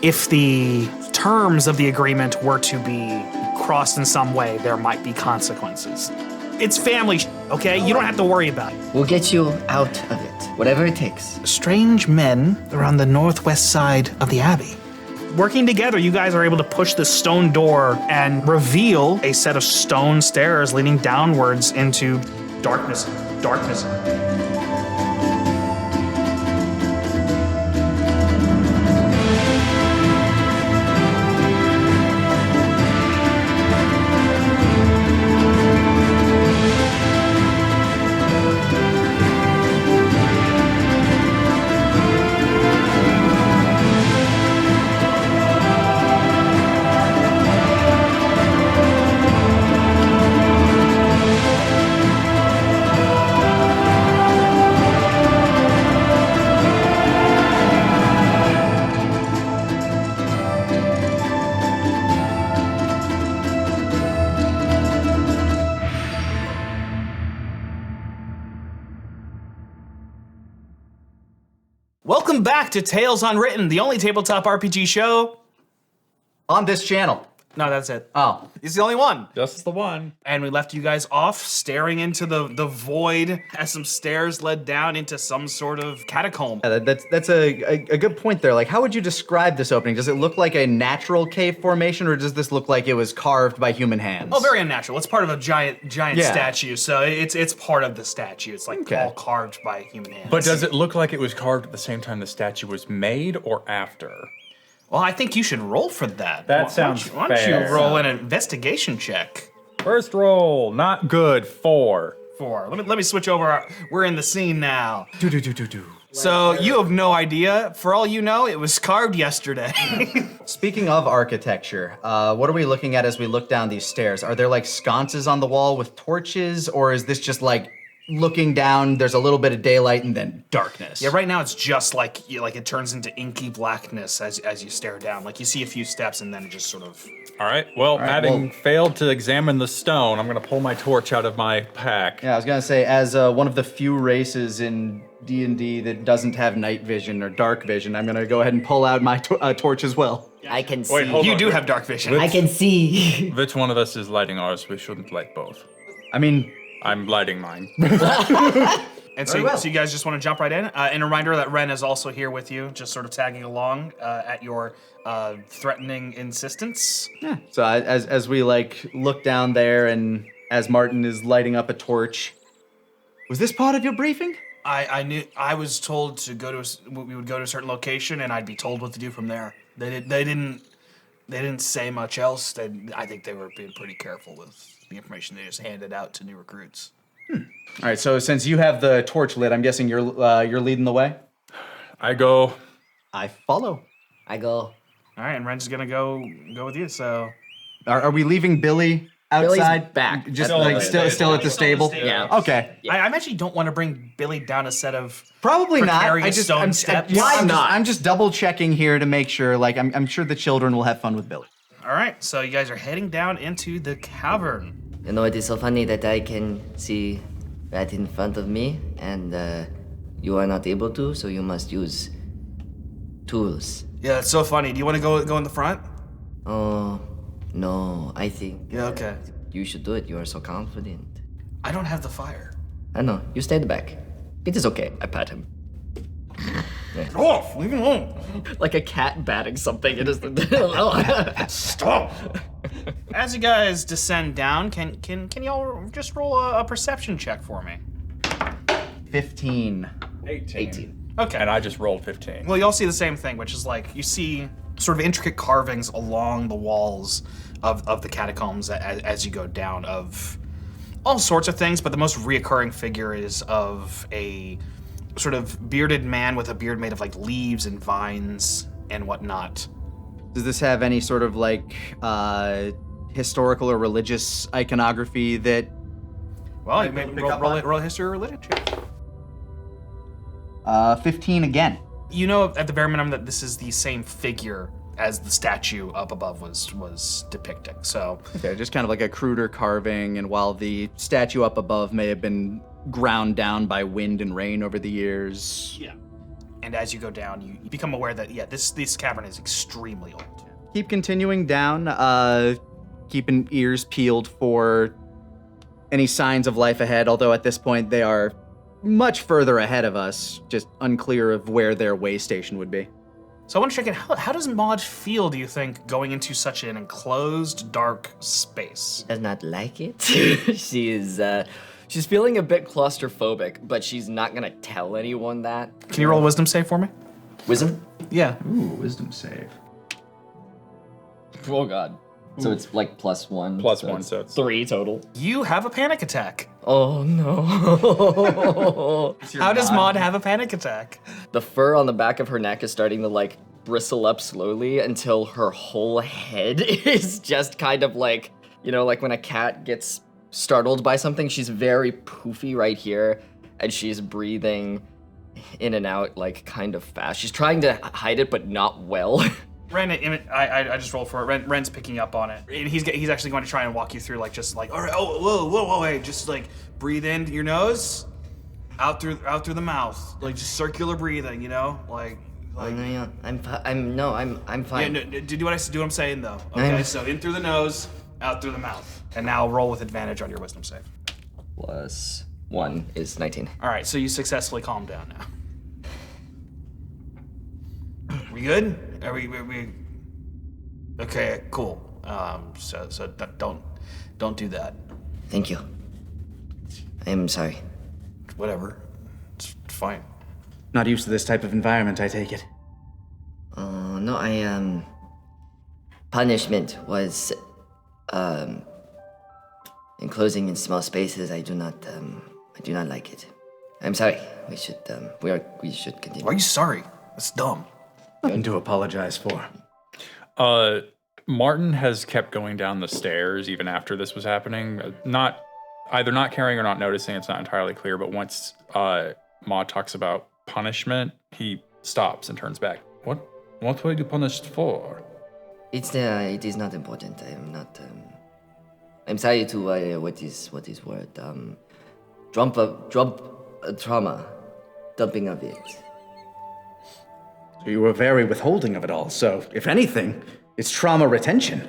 if the terms of the agreement were to be crossed in some way, there might be consequences. It's family, okay? You don't have to worry about it. We'll get you out of it, whatever it takes. Strange men around the northwest side of the Abbey. Working together, you guys are able to push the stone door and reveal a set of stone stairs leading downwards into darkness. Welcome back to Tales Unwritten, the only tabletop RPG show on this channel. No, that's it. Oh. It's the only one. Just the one. And we left you guys off staring into the void as some stairs led down into some sort of catacomb. Yeah, that's a good point there. Like, how would you describe this opening? Does it look like a natural cave formation, or does this look like it was carved by human hands? Oh, very unnatural. It's part of a giant statue, so it's part of the statue. It's like all carved by human hands. But does it look like it was carved at the same time the statue was made or after? Well, I think you should roll for that. That sounds fair. Why don't you roll an investigation check? First roll, not good, 4. 4. Let me switch over. We're in the scene now. Do. So you have no idea. For all you know, it was carved yesterday. Speaking of architecture, what are we looking at as we look down these stairs? Are there like sconces on the wall with torches, or is this just like looking down, there's a little bit of daylight and then darkness? Yeah, right now it's just like it turns into inky blackness as you stare down. Like you see a few steps and then it just sort of... All right, having failed to examine the stone, I'm gonna pull my torch out of my pack. Yeah, I was gonna say, as one of the few races in D&D that doesn't have night vision or dark vision, I'm gonna go ahead and pull out my torch as well. I can see. Wait, hold You on. do have dark vision. I can see. Which one of us is lighting ours? We shouldn't light both. I mean... I'm lighting mine. And so you guys just want to jump right in? And a reminder that Ren is also here with you, just sort of tagging along at your threatening insistence. Yeah. So as we like look down there and as Martin is lighting up a torch, was this part of your briefing? I knew I was told to we would go to a certain location and I'd be told what to do from there. They didn't say much else. I think they were being pretty careful with the information they just handed out to new recruits. All right, so since you have the torch lit, I'm guessing you're leading the way? I go. I follow. I go. All right, and Ren's gonna go with you, so... Are we leaving Billy outside? Billy's back. Just At the like still at the stable? Yeah. Okay. I actually don't want to bring Billy down a set of Probably not. precarious stone steps. I'm just double checking here to make sure. Like I'm sure the children will have fun with Billy. All right, so you guys are heading down into the cavern. You know, it is so funny that I can see right in front of me, and you are not able to, so you must use tools. Yeah, it's so funny. Do you want to go in the front? Oh, no, I think Yeah, okay. you should do it. You are so confident. I don't have the fire. I know, you stay at the back. It is okay, I pat him. Off! Leave him alone. Like a cat batting something, it is Stop! As you guys descend down, can y'all just roll a perception check for me? 15. 18. Okay. And I just rolled 15. Well, y'all see the same thing, which is like you see sort of intricate carvings along the walls of the catacombs as you go down of all sorts of things, but the most reoccurring figure is of a sort of bearded man with a beard made of like leaves and vines and whatnot. Does this have any sort of like historical or religious iconography that? Well, you may roll a history or religion check. 15 again. You know at the bare minimum that this is the same figure as the statue up above was depicting. So Okay, just kind of like a cruder carving, and while the statue up above may have been ground down by wind and rain over the years. yeah. And as you go down, you become aware that, this cavern is extremely old. Keep continuing down, keeping ears peeled for any signs of life ahead, although at this point they are much further ahead of us, just unclear of where their way station would be. So I want to check in, how does Maud feel, do you think, going into such an enclosed, dark space? Does not like it. She's feeling a bit claustrophobic, but she's not gonna tell anyone that. Can you roll a wisdom save for me? Wisdom? Yeah. Ooh, wisdom save. Oh god. So it's like +1. +1, so it's 3 total. You have a panic attack. Oh no. How does Maud have a panic attack? The fur on the back of her neck is starting to like bristle up slowly until her whole head is just kind of like, you know, like when a cat gets startled by something, she's very poofy right here, and she's breathing in and out like kind of fast. She's trying to hide it, but not well. Ren, I just rolled for it. Ren's picking up on it. And he's actually going to try and walk you through, like, just like, all right, whoa, hey, just like breathe in your nose, out through the mouth, like just circular breathing, you know, like. Oh, no, I'm fine. Yeah, no, do what I'm saying though. Okay, so in through the nose, out through the mouth, and now roll with advantage on your wisdom save. +1 is 19. All right, so you successfully calm down now. We good? Are we? Okay, cool. So don't do that. Thank you. I am sorry. Whatever. It's fine. Not used to this type of environment, I take it. No, punishment was, enclosing in small spaces. I do not like it. I'm sorry. We should continue. Why are you sorry? That's dumb. Nothing to apologize for. Martin has kept going down the stairs even after this was happening. Either not caring or not noticing, it's not entirely clear, but once Maud talks about punishment, he stops and turns back. What were you punished for? It is not important. I am not. I'm sorry to what is word? Trauma, dumping of it. So you were very withholding of it all. So if anything, it's trauma retention.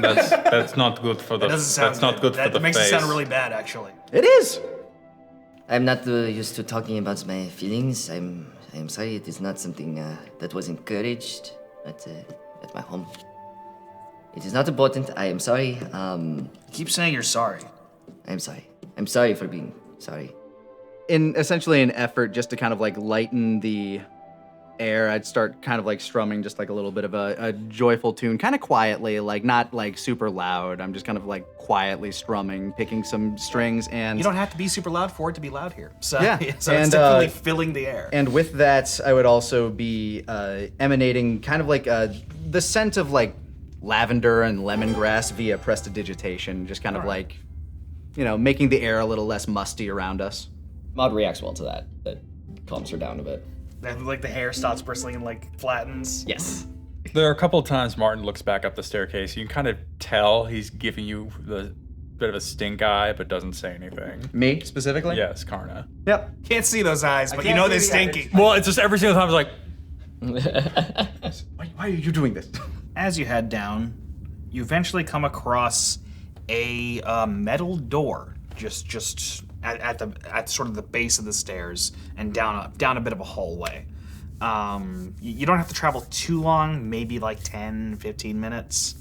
That's not good for the. That's not good for the face. That makes it sound really bad, actually. It is. I'm not used to talking about my feelings. I'm sorry. It is not something that was encouraged at my home. It is not important. I am sorry. Keep saying you're sorry. I'm sorry. I'm sorry for being sorry. In essentially an effort just to kind of like lighten the air, I'd start kind of like strumming just like a little bit of a joyful tune, kind of quietly, like not like super loud. I'm just kind of like quietly strumming, picking some strings, and You don't have to be super loud for it to be loud here. So, Yeah, so and, it's definitely filling the air. And with that, I would also be emanating kind of like the scent of like lavender and lemongrass via prestidigitation, just kind of like, you know, making the air a little less musty around us. Maud reacts well to that. That calms her down a bit. Then, like, the hair stops bristling and like flattens. Yes. There are a couple of times Martin looks back up the staircase. You can kind of tell he's giving you the bit of a stink eye, but doesn't say anything. Me specifically? Yes, Karna. Yep. Can't see those eyes, but you can't know see they're the stinky. Well, it's just every single time it's like, Why are you doing this? As you head down, you eventually come across a metal door, just at sort of the base of the stairs and down a bit of a hallway. You don't have to travel too long, maybe like 10, 15 minutes,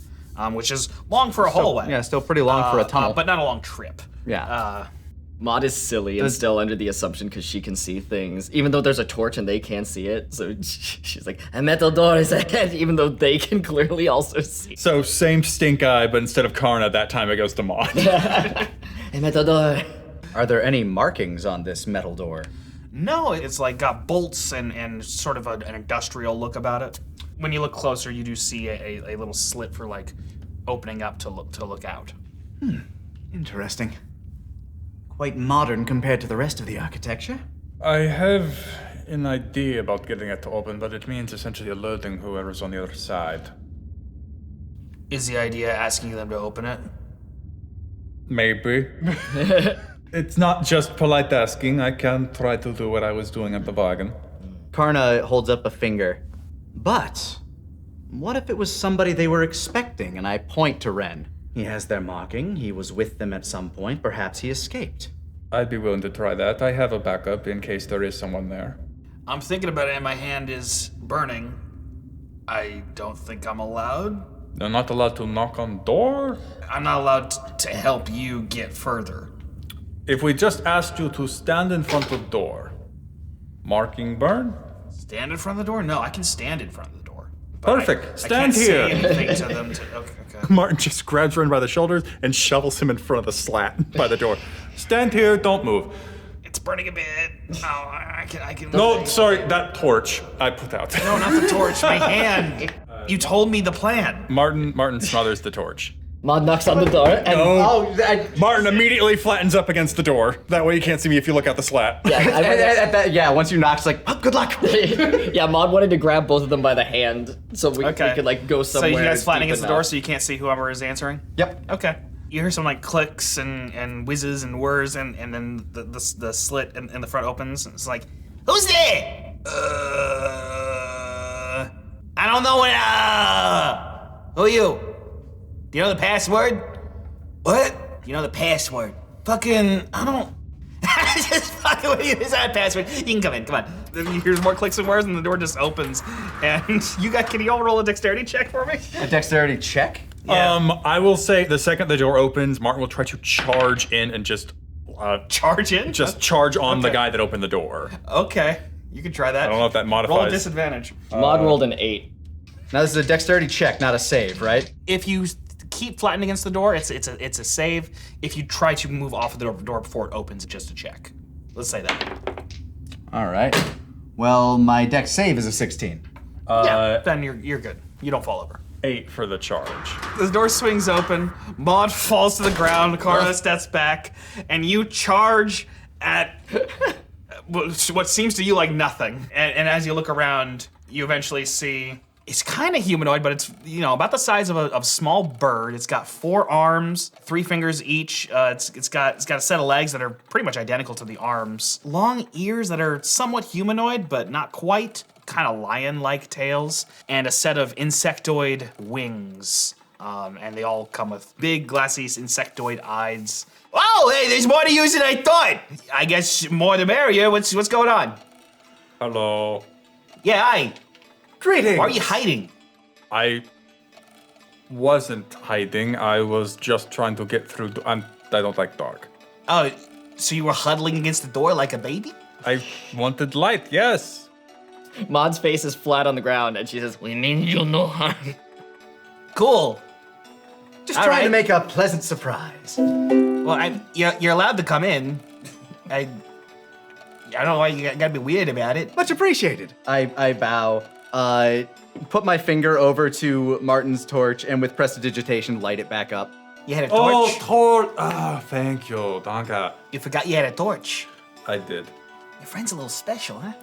which is long for a hallway. Yeah, still pretty long for a tunnel. but not a long trip. Yeah. Maud is silly and still under the assumption because she can see things, even though there's a torch and they can't see it. So she's like, a metal door is ahead, even though they can clearly also see. so same stink eye, but instead of Karna, that time it goes to Maud. A metal door. Are there any markings on this metal door? No, it's like got bolts and sort of an industrial look about it. When you look closer, you do see a little slit for like opening up to look out. Interesting. Quite modern compared to the rest of the architecture. I have an idea about getting it to open, but it means essentially alerting whoever's on the other side. Is the idea asking them to open it? Maybe. It's not just polite asking. I can try to do what I was doing at the wagon. Karna holds up a finger. But what if it was somebody they were expecting? And I point to Ren. He has their marking. He was with them at some point. Perhaps he escaped. I'd be willing to try that. I have a backup in case there is someone there. I'm thinking about it and my hand is burning. I don't think I'm allowed. They're not allowed to knock on door? I'm not allowed to help you get further. If we just asked you to stand in front of the door, marking burn? Stand in front of the door? No, I can stand in front of the door. But Perfect. I Stand can't here. say anything to them. Okay. Martin just grabs Ren by the shoulders and shovels him in front of the slat by the door. Stand here, don't move. It's burning a bit. Oh, I can. No, sorry, that torch I put out. No, not the torch. My hand. You told me the plan. Martin smothers the torch. Mod knocks on the door and Martin immediately flattens up against the door. That way you can't see me if you look out the slat. Once you knock, it's like, oh, good luck. yeah, Mod wanted to grab both of them by the hand so we could like go So somewhere. you guys flattening deep against the door enough. so you can't see whoever is answering? Yep. Okay. You hear some like clicks and whizzes and whirs and then the slit in the front opens and it's like, who's there? I don't know what, who are you? Do you know the password? What? Do you know the password? Fucking, I don't. Just fucking with you. It's not a password. You can come in. Come on. Then you hear more clicks and whirs, and the door just opens. And can you all roll a dexterity check for me? A dexterity check? Yeah. I will say the second the door opens, Martin will try to charge in and just Charge in? just charge on the Okay. guy that opened the door. Okay. You can try that. I don't know if that modifies. Roll a disadvantage. Mod rolled an 8. Now this is a dexterity check, not a save, right? If you keep flattened against the door, it's a save. If you try to move off of the door before it opens, it's just a check. Let's say that. All right. Well, my dex save is a 16. Then you're good. You don't fall over. 8 for the charge. The door swings open, Maud falls to the ground, Karna steps back, and you charge at what seems to you like nothing. And as you look around, you eventually see it's kind of humanoid, but it's about the size of a small bird. It's got 4 arms, 3 fingers each. It's got a set of legs that are pretty much identical to the arms. Long ears that are somewhat humanoid, but not quite. Kind of lion-like tails, and a set of insectoid wings. And they all come with big, glassy insectoid eyes. Oh, hey, there's more to use than I thought. I guess more the merrier. What's going on? Hello. Yeah, hi. Greetings. Why are you hiding? I wasn't hiding. I was just trying to get through. I don't like dark. Oh, so you were huddling against the door like a baby? I wanted light, yes. Mod's face is flat on the ground and she says, "We mean you no harm." Cool. Just All trying right. to make a pleasant surprise. Well, you're allowed to come in. I don't know why you gotta be weird about it. Much appreciated. I bow. Put my finger over to Martin's torch and with prestidigitation light it back up. You had a torch? Thank you, Danka. You forgot you had a torch. I did. Your friend's a little special, huh?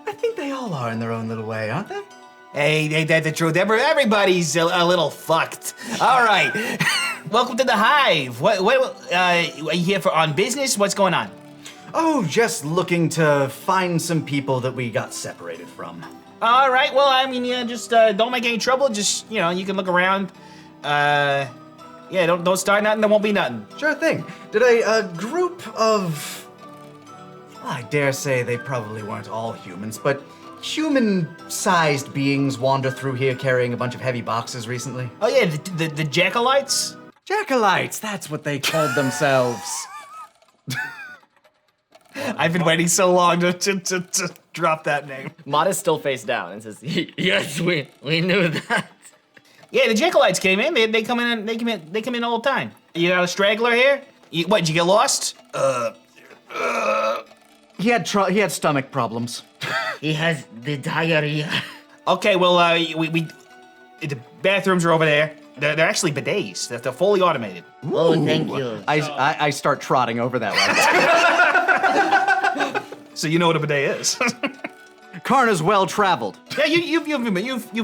I think they all are in their own little way, aren't they? Hey, ain't that the truth? Everybody's a little fucked. All right. Welcome to the Hive. What are you here on business? What's going on? Oh, just looking to find some people that we got separated from. All right. Well, I mean, just don't make any trouble. Just, you can look around. Don't start nothing. There won't be nothing. Sure thing. Did a group of... I dare say they probably weren't all humans, but human-sized beings wander through here carrying a bunch of heavy boxes recently? Oh, yeah, the jackalites? Jackalites, that's what they called themselves. I've been waiting so long to drop that name. Mod is still face down and says, "Yes, we knew that." Yeah, the jackalites came in. They come in. They come in all the time. You got a straggler here? What? Did you get lost? He had stomach problems. He has the diarrhea. Okay, well, the bathrooms are over there. They're actually bidets. They're fully automated. Oh, thank you. I start trotting over that way. So you know what a bidet is. Karna's well-traveled. Yeah, you've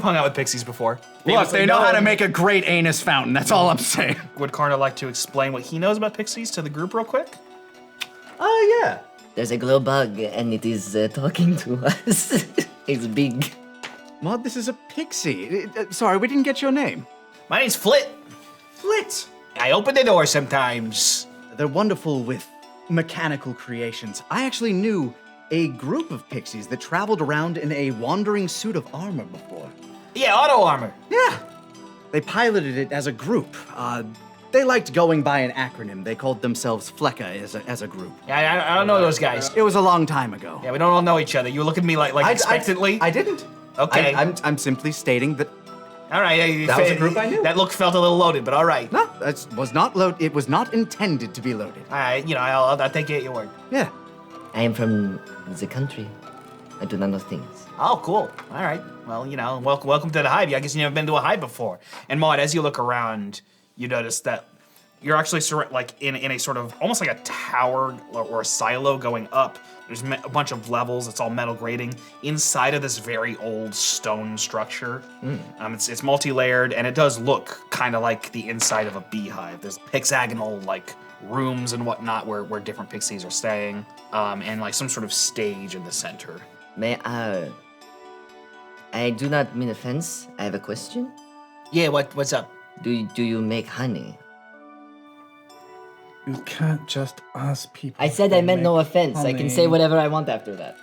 hung out with pixies before. Look, they know how to make a great anus fountain. That's all I'm saying. Would Karna like to explain what he knows about pixies to the group real quick? Oh, yeah. There's a glow bug, and it is talking to us. It's big. Maud, this is a pixie. Sorry, we didn't get your name. My name's Flit. Flit. I open the door sometimes. They're wonderful with mechanical creations. I actually knew a group of pixies that traveled around in a wandering suit of armor before. Yeah, auto armor. Yeah. They piloted it as a group. They liked going by an acronym. They called themselves Flecka as a group. Yeah, I don't know those guys. It was a long time ago. Yeah, we don't all know each other. You look at me like expectantly. I didn't. Okay. I'm simply stating that. All right. That was a group I knew. That look felt a little loaded, but all right. No, that was not loaded. It was not intended to be loaded. All right, I'll take it at your word. Yeah. I am from the country. I do not know things. Oh, cool. All right. Well, welcome to the Hive. I guess you've never been to a Hive before. And Maud, as you look around, you notice that you're actually in a sort of almost like a tower or a silo going up. There's a bunch of levels. It's all metal grating inside of this very old stone structure. It's multi-layered, and it does look kind of like the inside of a beehive. There's hexagonal rooms and whatnot where different pixies are staying, and some sort of stage in the center. May I do not mean offense. I have a question. Yeah, what's up? Do you make honey? You can't just ask people. I said I meant no offense. I can say whatever I want after that.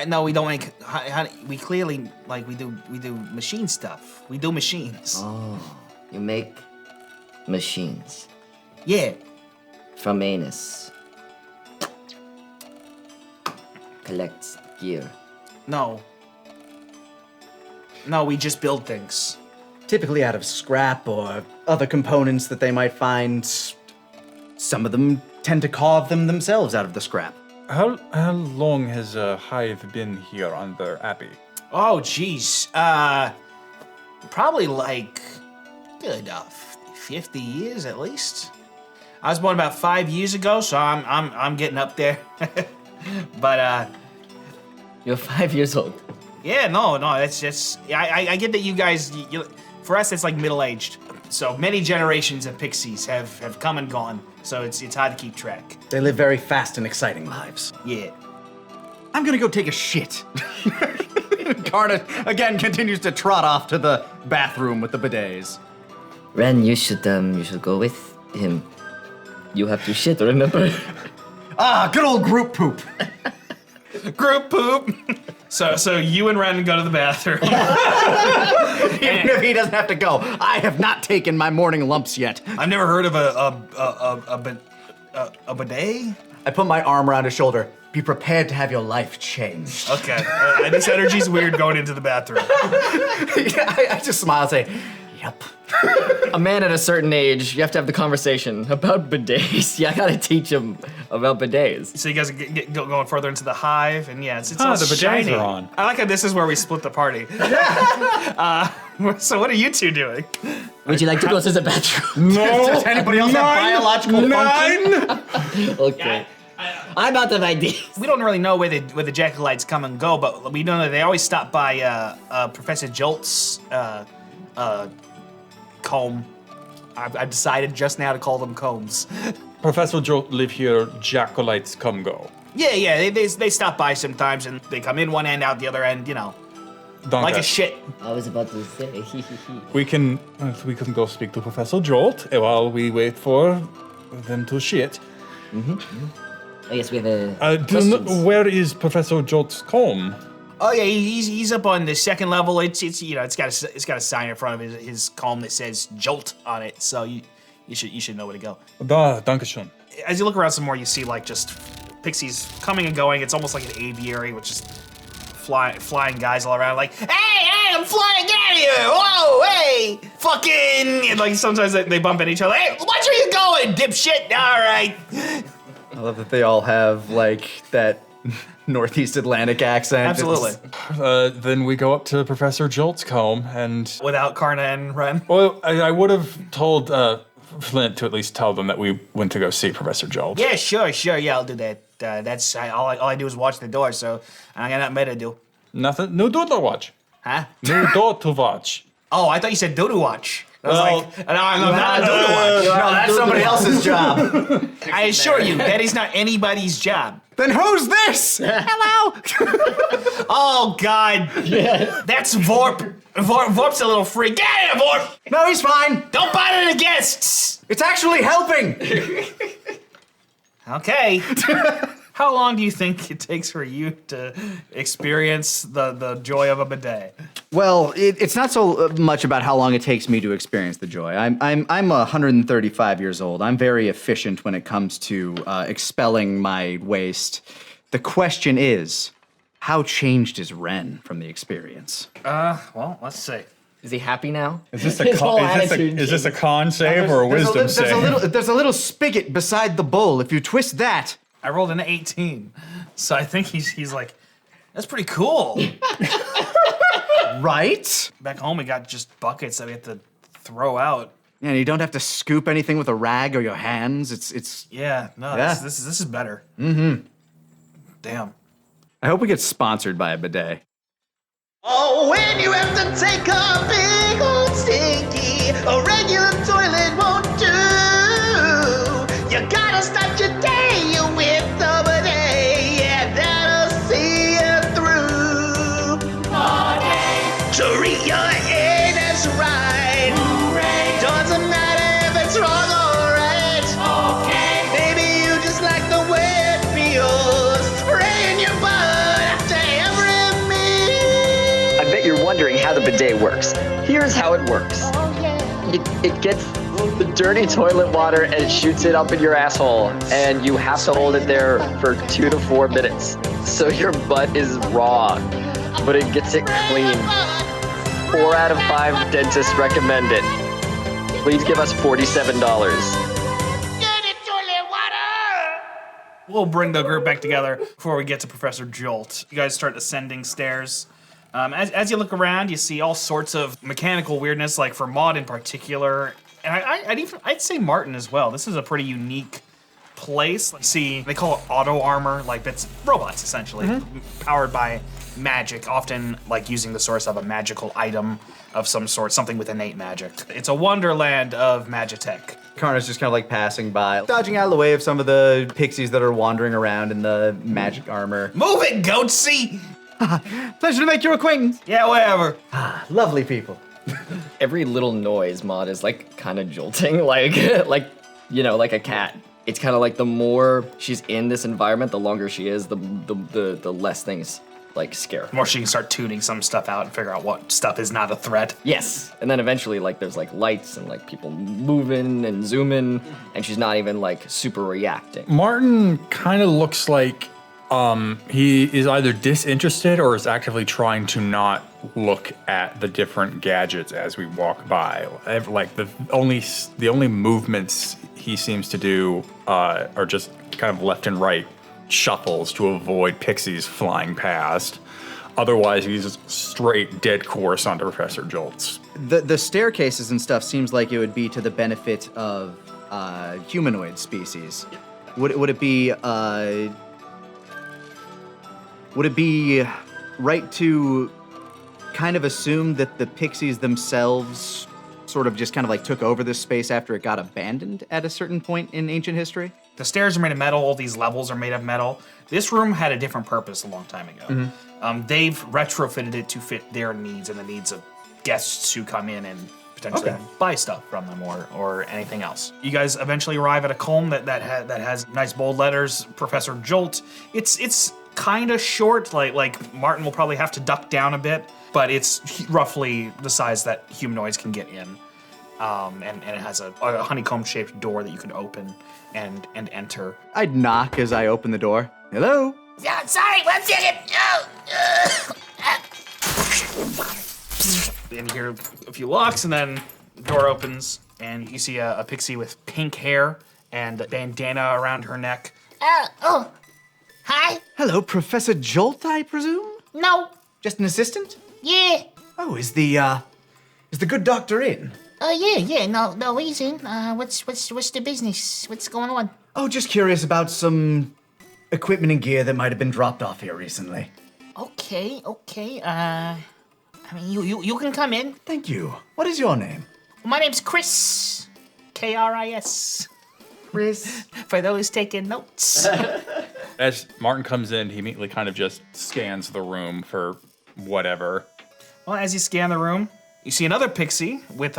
No, we don't make honey. We clearly we do machine stuff. We do machines. Oh, you make machines Yeah. from anus. Collects gear. No, we just build things. Typically out of scrap or other components that they might find. Some of them tend to carve them themselves out of the scrap. How long has Hive been here under Abby? Oh, geez. Probably good 50 years at least. I was born about 5 years ago, so I'm getting up there. But You're 5 years old. yeah, no, it's just I get that you guys. For us, it's like middle-aged. So many generations of pixies have come and gone. So it's hard to keep track. They live very fast and exciting lives. Yeah. I'm gonna go take a shit. Karna again continues to trot off to the bathroom with the bidets. Ren, you should go with him. You have to shit, remember? Ah, good old group poop. Group poop. So you and Ren go to the bathroom. Even if he doesn't have to go, I have not taken my morning lumps yet. I've never heard of a bidet. I put my arm around his shoulder. Be prepared to have your life changed. Okay. This energy's weird going into the bathroom. I just smile and say, yep. A man at a certain age, you have to have the conversation about bidets. Yeah, I gotta teach him about bidets. So you guys get going further into the hive, and yeah, it's Ah, all the bidets shiny. are on. I like how this is where we split the party. So what are you two doing? Would you like to go to the bathroom? Does anybody else have biological function? Okay. I'm out of ideas. We don't really know where the Jackalites come and go, but we know that they always stop by Professor Jolt's comb. I've decided just now to call them combs. Professor Jolt live here, Jackalites come go. Yeah, they stop by sometimes, and they come in one end, out the other end, like a shit. I was about to say. We can go speak to Professor Jolt while we wait for them to shit. Oh yes, we have questions. Where is Professor Jolt's comb? Oh yeah, he's up on the second level. It's got a sign in front of his comb that says Jolt on it. So you should know where to go. Da, dankeschön. As you look around some more, you see just pixies coming and going. It's almost like an aviary with just flying guys all around. Like, hey, I'm flying out of here! Whoa, hey, fucking! And sometimes they bump into each other. Hey, watch where you going, dipshit! All right. I love that they all have that Northeast Atlantic accent. Absolutely. Then we go up to Professor Jolt's comb and... Without Karna and Ren. Well, I would have told Flint to at least tell them that we went to go see Professor Jolt. Yeah, sure. Yeah, I'll do that. That's all I do is watch the door, so I got nothing better to do. Nothing? No door to watch. Huh? No door to watch. Oh, I thought you said do to watch. I was like, and I'm not a Nowack. No, that's somebody else's job. I assure you, that is not anybody's job. Then who's this? Hello. Oh God. Yeah. That's Vorp. Vorp's a little freak. Get out of here, Vorp. No, he's fine. Don't bite into guests. It's actually helping. Okay. How long do you think it takes for you to experience the joy of a bidet? Well, it's not so much about how long it takes me to experience the joy. I'm 135 years old. I'm very efficient when it comes to expelling my waste. The question is, how changed is Ren from the experience? Well, let's see. Is he happy now? Is this a His whole con, attitude is this a con save or a wisdom save? There's a little spigot beside the bowl. If you twist that, I rolled an 18, so I think he's like, that's pretty cool. right? Back home, we got just buckets that we have to throw out. Yeah, and you don't have to scoop anything with a rag or your hands. It's. Yeah, no, Yeah. This is better. Mm-hmm. Damn. I hope we get sponsored by a bidet. Oh, when you have to take a big old stinky, a regular toilet won't do. You gotta start your day with a bidet, yeah, that'll see you through. To read your anus right. Hooray. Doesn't matter if it's wrong or right. Okay. Maybe you just like the way it feels. Spraying your butt after every meal. I bet you're wondering how the bidet works. Here's how it works. It gets the dirty toilet water and it shoots it up in your asshole, and you have to hold it there for 2 to 4 minutes. So your butt is raw, but it gets it clean. 4 out of 5 dentists recommend it. Please give us $47. Dirty toilet water. We'll bring the group back together before we get to Professor Jolt. You guys start ascending stairs. As you look around, you see all sorts of mechanical weirdness, like for Maud in particular, and I'd say Martin as well. This is a pretty unique place. See, they call it auto armor, like it's robots essentially, powered by magic, often like using the source of a magical item of some sort, something with innate magic. It's a wonderland of magitech. Karna's just kind of like passing by, dodging out of the way of some of the pixies that are wandering around in the magic armor. Move it, goatsy! Pleasure to make your acquaintance. Yeah, whatever. Lovely people. Every little noise, Maud, is like kind of jolting, like like a cat. It's kind of like the more she's in this environment, the longer she is, the less things like scare her. The more she can start tuning some stuff out and figure out what stuff is not a threat. Yes, and then eventually like there's like lights and like people moving and zooming, and she's not even like super reacting. Martin kind of looks like he is either disinterested or is actively trying to not look at the different gadgets as we walk by. Like the only movements he seems to do are just kind of left and right shuffles to avoid pixies flying past. Otherwise, he's just straight dead course onto Professor Jolt's. The staircases and stuff seems like it would be to the benefit of humanoid species. Would it be right to kind of assume that the pixies themselves sort of just kind of like took over this space after it got abandoned at a certain point in ancient history? The stairs are made of metal, all these levels are made of metal. This room had a different purpose a long time ago. They've retrofitted it to fit their needs and the needs of guests who come in and potentially buy stuff from them or anything else. You guys eventually arrive at a column that has nice bold letters, Professor Jolt. It's kind of short, like Martin will probably have to duck down a bit, but it's roughly the size that humanoids can get in. And it has a honeycomb-shaped door that you can open and enter. I'd knock as I open the door. Hello? Yeah, sorry, 1 second. And you hear a few locks, and then the door opens, and you see a pixie with pink hair and a bandana around her neck. Hi? Hello, Professor Jolt, I presume? No. Just an assistant? Yeah. Oh, is the good doctor in? Yeah, no reason. What's the business? What's going on? Oh, just curious about some equipment and gear that might have been dropped off here recently. Okay. I mean, you can come in. Thank you. What is your name? My name's Chris. K-R-I-S. Chris. For those taking notes. As Martin comes in, he immediately kind of just scans the room for whatever. Well, as you scan the room, you see another pixie with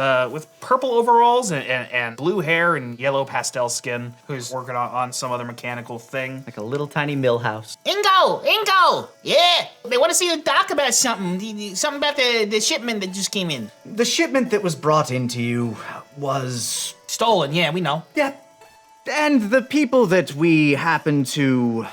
purple overalls and blue hair and yellow pastel skin who's working on some other mechanical thing. Like a little tiny mill house. Ingo! Yeah! They want to see the doc about something. Something about the shipment that just came in. The shipment that was brought into you was... Stolen, yeah, we know. Yeah. And the people that we happened to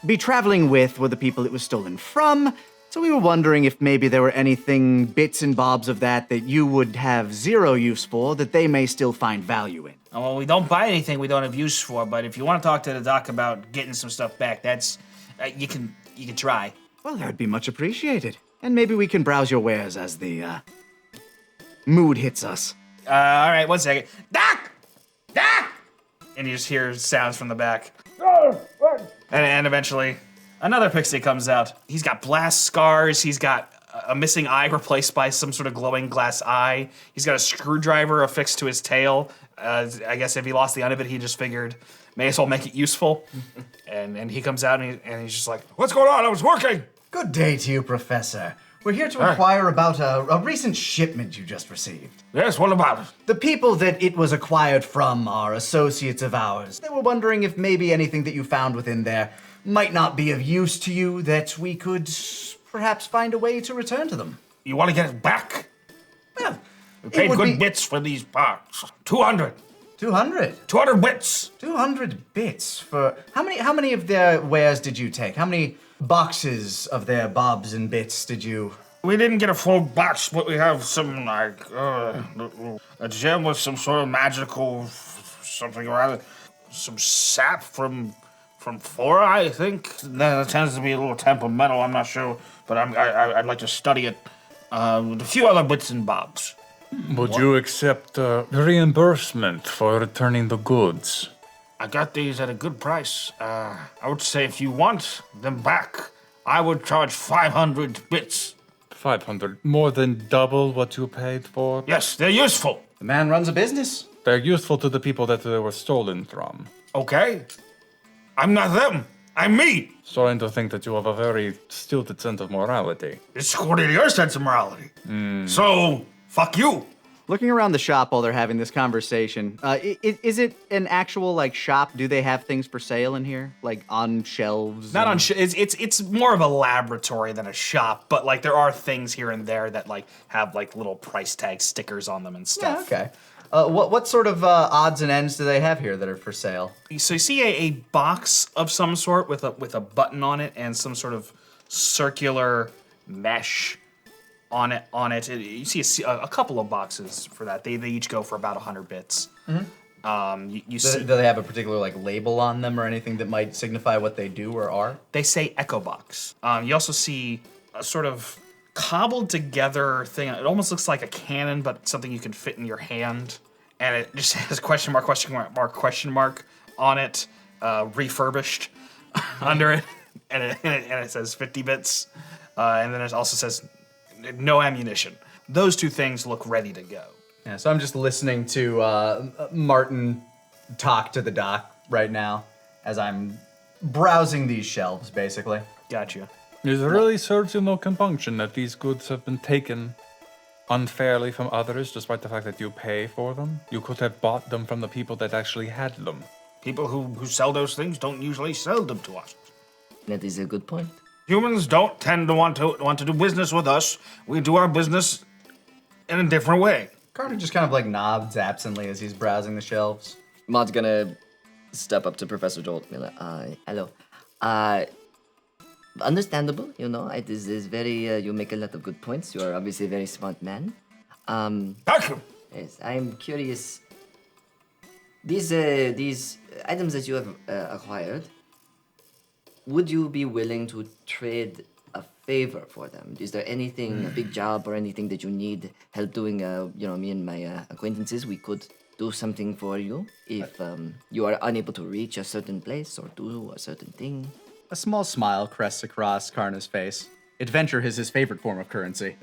be traveling with were the people it was stolen from. So we were wondering if maybe there were anything, bits and bobs of that you would have zero use for that they may still find value in. Oh, well, we don't buy anything we don't have use for, but if you want to talk to the doc about getting some stuff back, that's... you can try. Well, that would be much appreciated. And maybe we can browse your wares as the, mood hits us. All right, 1 second. Doc! Doc! And you just hear sounds from the back. And eventually, another pixie comes out. He's got blast scars. He's got a missing eye replaced by some sort of glowing glass eye. He's got a screwdriver affixed to his tail. I guess if he lost the end of it, he just figured, may as well make it useful. and he comes out and he's just like, what's going on? I was working. Good day to you, Professor. We're here to inquire about a recent shipment you just received. Yes, what about it? The people that it was acquired from are associates of ours. They were wondering if maybe anything that you found within there might not be of use to you, that we could perhaps find a way to return to them. You want to get it back? Well, We paid good bits for these parts. 200. 200? 200 bits. 200 bits for... How many of their wares did you take? How many boxes of their bobs and bits did you... We didn't get a full box, but we have some, like, a gem with some sort of magical something or other. Some sap from flora, I think. That tends to be a little temperamental, I'm not sure. But I'd like to study it with a few other bits and bobs. Would you accept reimbursement for returning the goods? I got these at a good price. I would say if you want them back, I would charge 500 bits. 500, more than double what you paid for? Yes, they're useful. The man runs a business. They're useful to the people that they were stolen from. Okay. I'm not them. I'm me. Starting to think that you have a very stilted sense of morality. It's according to your sense of morality. So, fuck you. Looking around the shop while they're having this conversation, is it an actual, like, shop? Do they have things for sale in here? Like, on shelves? Not on it's more of a laboratory than a shop, but like there are things here and there that like have like little price tag stickers on them and stuff. Yeah, okay. What sort of odds and ends do they have here that are for sale? So you see a box of some sort with a button on it and some sort of circular mesh on it. You see a couple of boxes for that. They each go for about 100 bits. Mm-hmm. Do they have a particular like label on them or anything that might signify what they do or are? They say Echo Box. You also see a sort of cobbled together thing. It almost looks like a cannon, but something you can fit in your hand. And it just has question mark on it, refurbished under it, and it says 50 bits. And then it also says no ammunition. Those two things look ready to go. Yeah, so I'm just listening to Martin talk to the doc right now as I'm browsing these shelves, basically. Gotcha. It really serves you no compunction that these goods have been taken unfairly from others, despite the fact that you pay for them. You could have bought them from the people that actually had them. People who sell those things don't usually sell them to us. That is a good point. Humans don't tend to want to do business with us. We do our business in a different way. Karna just kind of like nods absently as he's browsing the shelves. Maud's gonna step up to Professor Jolt and be like, hello. Understandable, you know, it is very, you make a lot of good points. You are obviously a very smart man. Thank you. Yes, I'm curious. These items that you have acquired, would you be willing to trade a favor for them? Is there anything, a big job or anything that you need help doing? Me and my acquaintances, we could do something for you if you are unable to reach a certain place or do a certain thing. A small smile crests across Karna's face. Adventure is his favorite form of currency.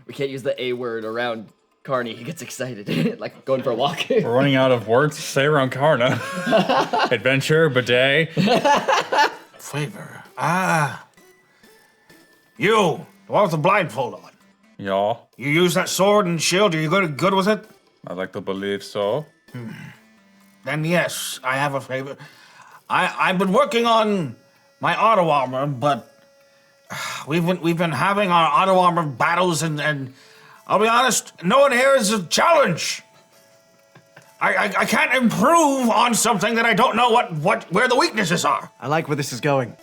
We can't use the A word around Carney, he gets excited, like going for a walk. We're running out of words to say around Karna. Adventure, bidet. Flavor. You, the one with the blindfold on. Yeah, You use that sword and shield. Are you good with it? I'd like to believe so. Then yes, I have a favor. I've been working on my auto armor, but we've been having our auto armor battles, and I'll be honest, no one here is a challenge. I can't improve on something that I don't know where the weaknesses are. I like where this is going.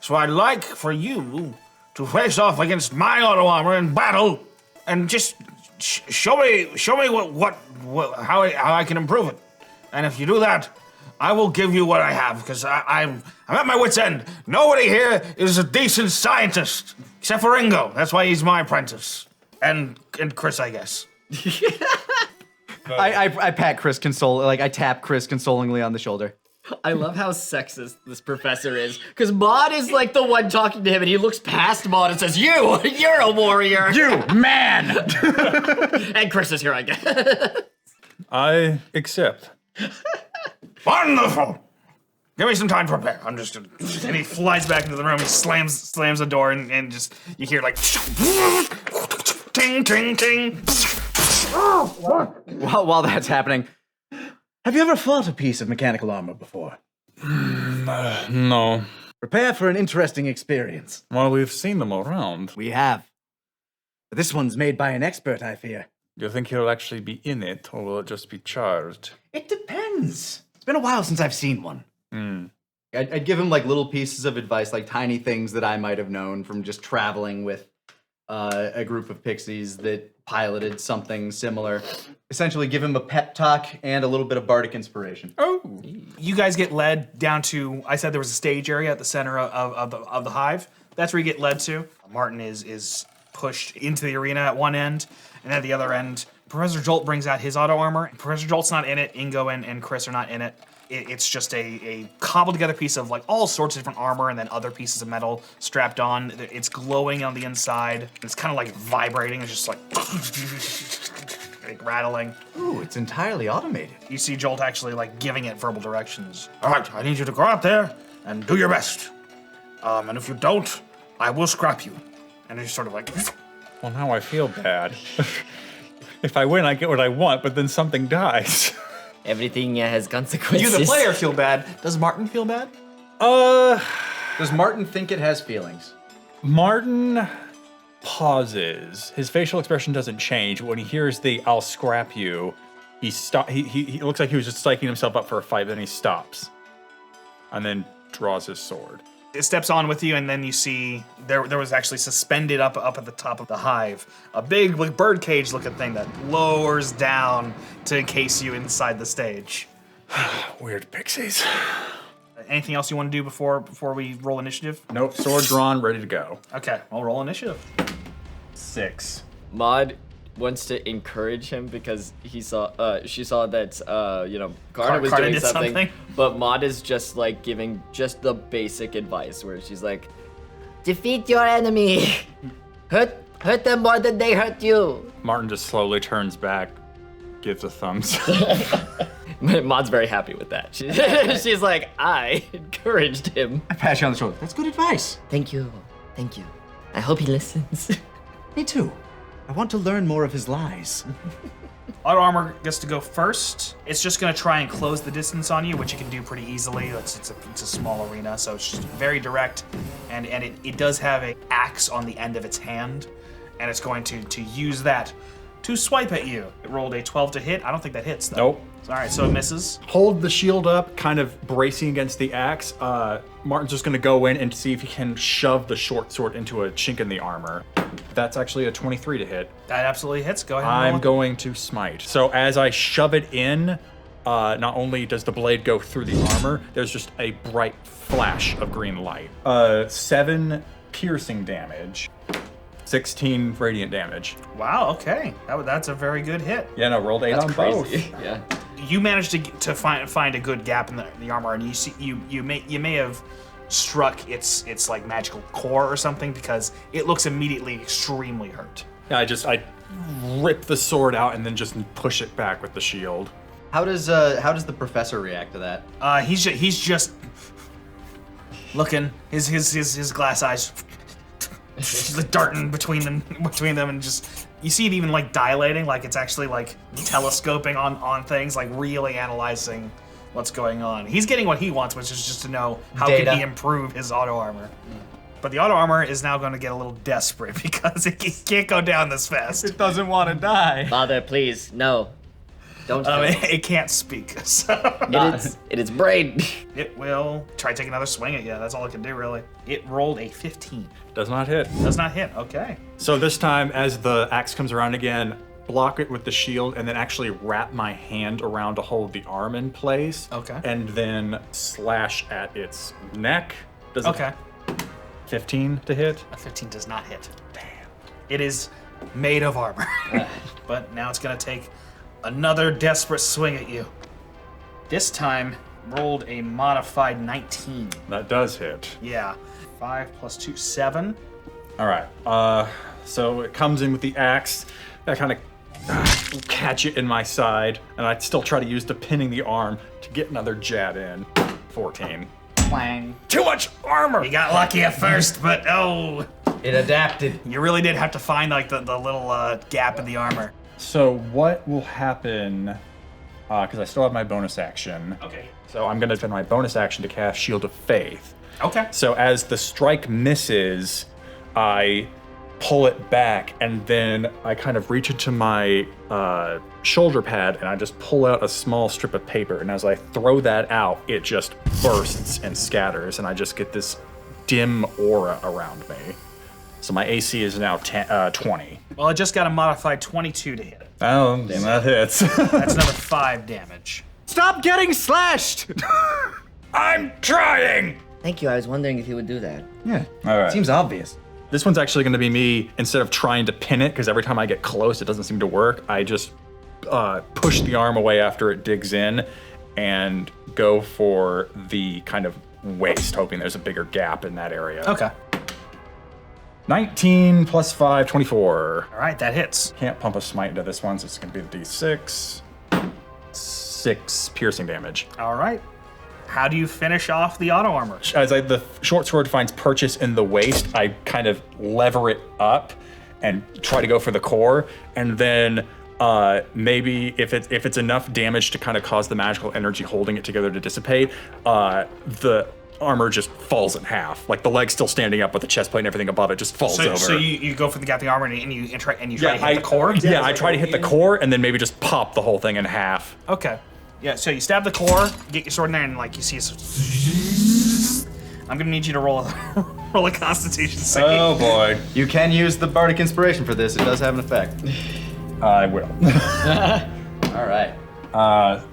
So I'd like for you to face off against my auto armor in battle, and just show me how I can improve it. And if you do that, I will give you what I have, because I'm at my wit's end. Nobody here is a decent scientist, except for Ringo. That's why he's my apprentice. And Chris, I guess. I pat Chris I tap Chris consolingly on the shoulder. I love how sexist this professor is, because Maud is like the one talking to him, and he looks past Maud and says, you're a warrior. You, man! And Chris is here, I guess. I accept. Wonderful! Give me some time to prepare. I'm just gonna... And he flies back into the room, he slams the door, and just, you hear like... Ting, ting, ting. While that's happening, have you ever fought a piece of mechanical armor before? No. Prepare for an interesting experience. Well, we've seen them around. We have. But this one's made by an expert, I fear. Do you think he'll actually be in it, or will it just be charged? It depends. It's been a while since I've seen one. I'd give him like little pieces of advice, like tiny things that I might have known from just traveling with a group of pixies that piloted something similar. Essentially give him a pep talk and a little bit of bardic inspiration. Oh! You guys get led down to, I said there was a stage area at the center of the hive. That's where you get led to. Martin is pushed into the arena at one end, and at the other end, Professor Jolt brings out his auto armor. Professor Jolt's not in it, Ingo and Chris are not in it. It's just a cobbled together piece of like all sorts of different armor and then other pieces of metal strapped on. It's glowing on the inside. It's kind of like vibrating. It's just like, like rattling. Ooh, it's entirely automated. You see Jolt actually like giving it verbal directions. All right, I need you to go out there and do your best. And if you don't, I will scrap you. And it's sort of like... Well, now I feel bad. If I win, I get what I want, but then something dies. Everything has consequences. You, the player, feel bad. Does Martin feel bad? Does Martin think it has feelings? Martin pauses. His facial expression doesn't change. When he hears the "I'll scrap you," he looks like he was just psyching himself up for a fight. Then he stops, and then draws his sword. It steps on with you, and then you see there was actually suspended up at the top of the hive a big like bird cage looking thing that lowers down to encase you inside the stage. Weird pixies. Anything else you want to do before we roll initiative? Nope. Sword drawn, ready to go. Okay, I'll roll initiative. 6. Maud wants to encourage him because she saw that Karna was Karna doing did something, but Maud is just like giving just the basic advice where she's like, defeat your enemy, hurt them more than they hurt you. Martin just slowly turns back, gives a thumbs. Maud's very happy with that. She's like, I encouraged him. I pat you on the shoulder. That's good advice. Thank you. I hope he listens. Me too. I want to learn more of his lies. Auto armor gets to go first. It's just gonna try and close the distance on you, which it can do pretty easily. It's a small arena, so it's just very direct. And it does have an axe on the end of its hand, and it's going to use that to swipe at you. It rolled a 12 to hit. I don't think that hits though. Nope. All right, so it misses. Hold the shield up, kind of bracing against the axe. Martin's just gonna go in and see if he can shove the short sword into a chink in the armor. That's actually a 23 to hit. That absolutely hits. Go ahead and roll I'm it. going to smite. So as I shove it in, not only does the blade go through the armor, there's just a bright flash of green light. 7 piercing damage, 16 radiant damage. Wow, okay. That's a very good hit. Yeah, no, rolled 8 on Crazy. both. Yeah. You managed to find a good gap in the armor, and you see you may have struck its like magical core or something, because it looks immediately extremely hurt. Yeah, I rip the sword out and then just push it back with the shield. How does the professor react to that? He's just looking. His glass eyes just like darting between them, and just you see it even like dilating, like it's actually like telescoping on things, like really analyzing what's going on. He's getting what he wants, which is just to know how Data. can he improve his auto armor. But the auto armor is now going to get a little desperate because it can't go down this fast. It doesn't want to die. Father, please, no. Don't kill me. It can't speak, so It is brain. it will try to take another swing at you. That's all it can do, really. It rolled a 15. Does not hit. Does not hit. Okay. So this time, as the axe comes around again, block it with the shield and then actually wrap my hand around to hold the arm in place. Okay. And then slash at its neck. Does Okay. it 15 to hit? A 15 does not hit. Damn. It is made of armor. But now it's going to take another desperate swing at you. This time, rolled a modified 19. That does hit. Yeah. 5 plus 2, 7. All right. So it comes in with the axe. I kind of catch it in my side, and I still try to use the pinning the arm to get another jab in. 14. Clang. Too much armor. You got lucky at first, but oh, It adapted. you really did have to find like the little gap in the armor. So what will happen? Because I still have my bonus action. Okay. So I'm gonna spend my bonus action to cast Shield of Faith. Okay. So as the strike misses, I pull it back, and then I kind of reach into my shoulder pad, and I just pull out a small strip of paper. And as I throw that out, it just bursts and scatters, and I just get this dim aura around me. So my AC is now 20. Well, I just got a modified 22 to hit it. Oh, damn, that hits. That's another 5 damage. Stop getting slashed! I'm trying! Thank you. I was wondering if you would do that. Yeah. All right. Seems obvious. This one's actually going to be me, instead of trying to pin it, because every time I get close, it doesn't seem to work, I just push the arm away after it digs in and go for the kind of waist, hoping there's a bigger gap in that area. Okay. 19 plus 5, 24. All right, that hits. Can't pump a smite into this one, so it's going to be the d6. 6 piercing damage. All right. How do you finish off the auto armor? As the short sword finds purchase in the waist, I kind of lever it up and try to go for the core, and then maybe if it's enough damage to kind of cause the magical energy holding it together to dissipate, the armor just falls in half. Like the leg's still standing up, but the chest plate and everything above it just falls over. So you go for the gap the armor and you try to hit the core? Yeah, I try to hit the core and then maybe just pop the whole thing in half. Okay. Yeah, so you stab the core, get your sword in there, and like you see it's... I'm gonna need you to roll a Constitution save. Oh boy. You can use the bardic inspiration for this. It does have an effect. I will. All right.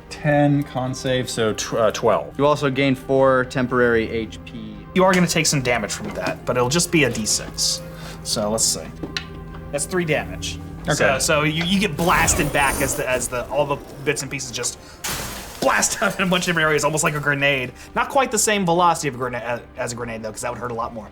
10 con save, so 12. You also gain 4 temporary HP. You are gonna take some damage from that, but it'll just be a d6. So let's see. That's 3 damage. Okay. So you get blasted back as the all the bits and pieces just blast out in a bunch of different areas, almost like a grenade. Not quite the same velocity of a grenade as a grenade though, because that would hurt a lot more.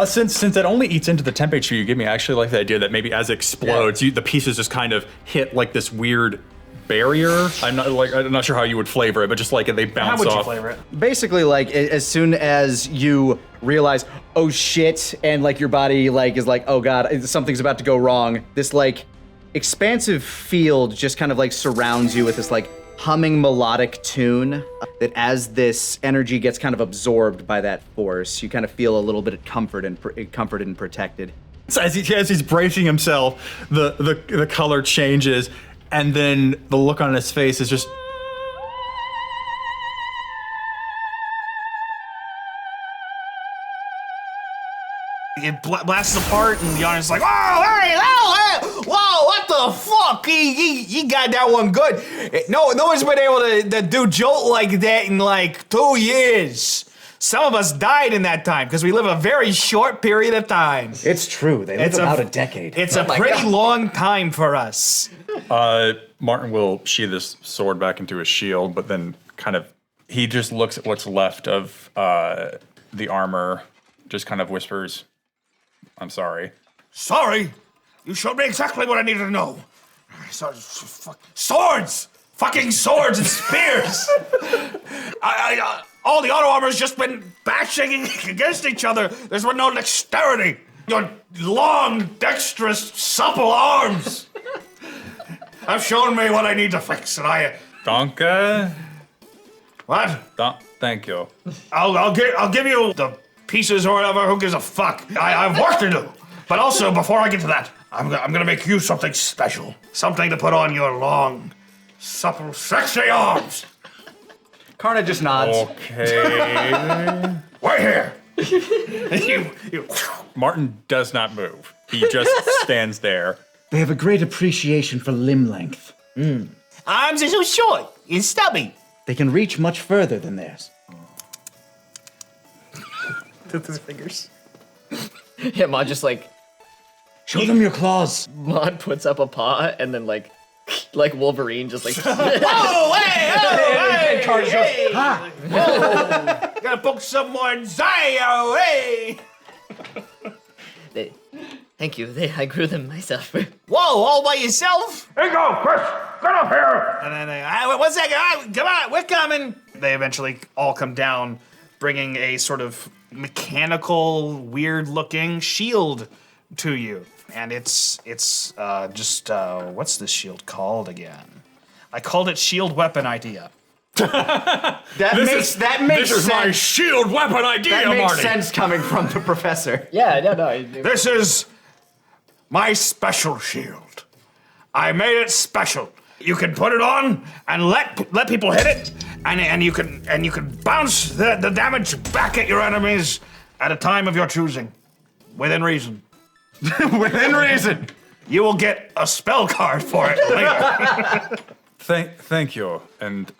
Since it only eats into the temp HP you give me, I actually like the idea that maybe as it explodes, the pieces just kind of hit like this weird barrier. I'm not sure how you would flavor it, but just like they bounce How would off. you flavor it? Basically, like as soon as you realize, oh shit, and like your body like is like, oh god, something's about to go wrong. This like expansive field just kind of like surrounds you with this like humming melodic tune. That as this energy gets kind of absorbed by that force, you kind of feel a little bit of comforted and protected. So as he's bracing himself, the color changes, and then the look on his face is just. It blasts apart, and the audience is like, "Oh, hey, whoa, what the fuck? He got that one good. No one's been able to do Jolt like that in like 2 years. Some of us died in that time because we live a very short period of time. It's true. They live about a decade. It's a pretty long time for us." Martin will sheath his sword back into his shield, but then he just looks at what's left of the armor, just kind of whispers, "I'm sorry." Sorry. You showed me exactly what I needed to know. Swords! Fucking swords and spears! All the auto armor's just been bashing against each other. There's been no dexterity. Your long, dexterous, supple arms have shown me what I need to fix, and Danke. What? Thank you. I'll give you the pieces or whatever. Who gives a fuck? I have work to do. But also, before I get to that, I'm gonna make you something special. Something to put on your long, supple, sexy arms. Karna just nods. Okay. Right here. you. Martin does not move. He just stands there. They have a great appreciation for limb length. Arms are so short and stubby. They can reach much further than theirs. With his fingers. Yeah, Maud just like Show them your claws. Maud puts up a paw and then like Wolverine just like Oh, hey! Karna goes, ha! Gotta poke someone's eye away. Thank you. I grew them myself. Whoa, all by yourself? Here you go, Chris. Get up here. And then one second. Come on, we're coming. They eventually all come down, bringing a sort of mechanical, weird-looking shield to you. And it's just what's this shield called again? I called it shield weapon idea. That makes This is my sense. shield weapon idea, That makes Marty. sense coming from the professor. Yeah, no. This is my special shield. I made it special. You can put it on and let people hit it, and you can bounce the damage back at your enemies at a time of your choosing, within reason. Within reason. You will get a spell card for it later. Thank you. And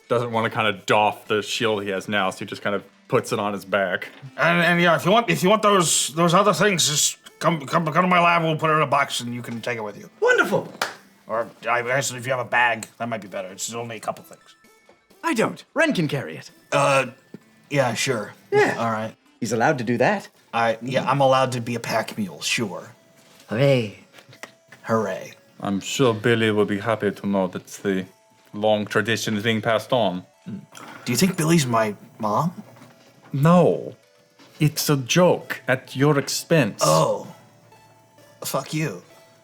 doesn't want to kind of doff the shield he has now, so he just kind of puts it on his back. and yeah, if you want those other things, just come to my lab. We'll put it in a box and you can take it with you. Wonderful. Or I guess if you have a bag, that might be better. It's only a couple things. I don't. Ren can carry it. Yeah, sure. Yeah. All right. He's allowed to do that. I'm allowed to be a pack mule, sure. Hooray. Hooray. I'm sure Billy will be happy to know that the long tradition is being passed on. Do you think Billy's my mom? No. It's a joke at your expense. Oh. Fuck you.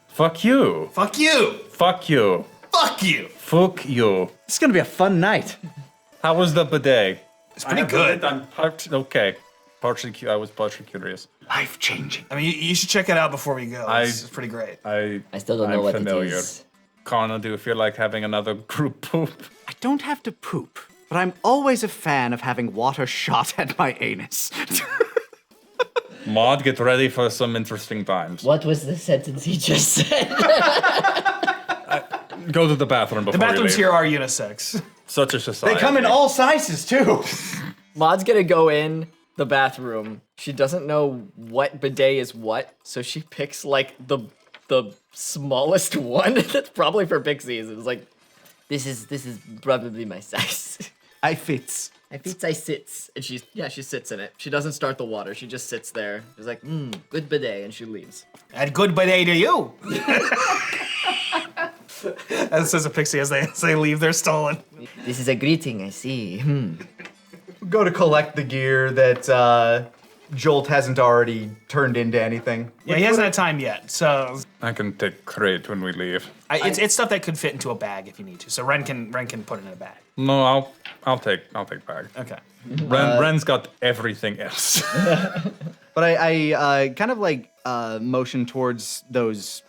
Fuck you. Fuck you. Fuck you. Fuck you. Fuck you. It's gonna be a fun night. How was the bidet? It's pretty good. Okay. I was partially curious. Life changing. I mean, you should check it out before we go. It's pretty great. I still don't know I'm what familiar. it is. Karna, do you feel like having another group poop? I don't have to poop, but I'm always a fan of having water shot at my anus. Maud, get ready for some interesting times. What was the sentence he just said? Go to the bathroom before The bathrooms you here leave. are unisex. Such a society. They come in all sizes, too. Maud's gonna go in the bathroom. She doesn't know what bidet is what, so she picks like the smallest one that's probably for pixies. It's like, this is probably my size. I fits. I sits, and she sits in it. She doesn't start the water. She just sits there. She's like, good bidet, and she leaves. And good bidet to you. As says a pixie as they leave their stolen. This is a greeting, I see. Go to collect the gear that Jolt hasn't already turned into anything. Yeah, he hasn't had time yet, so I can take crate when we leave. it's stuff that could fit into a bag if you need to. So Ren can put it in a bag. No, I'll take bag. Okay. Ren's got everything else. But I kind of like motion towards those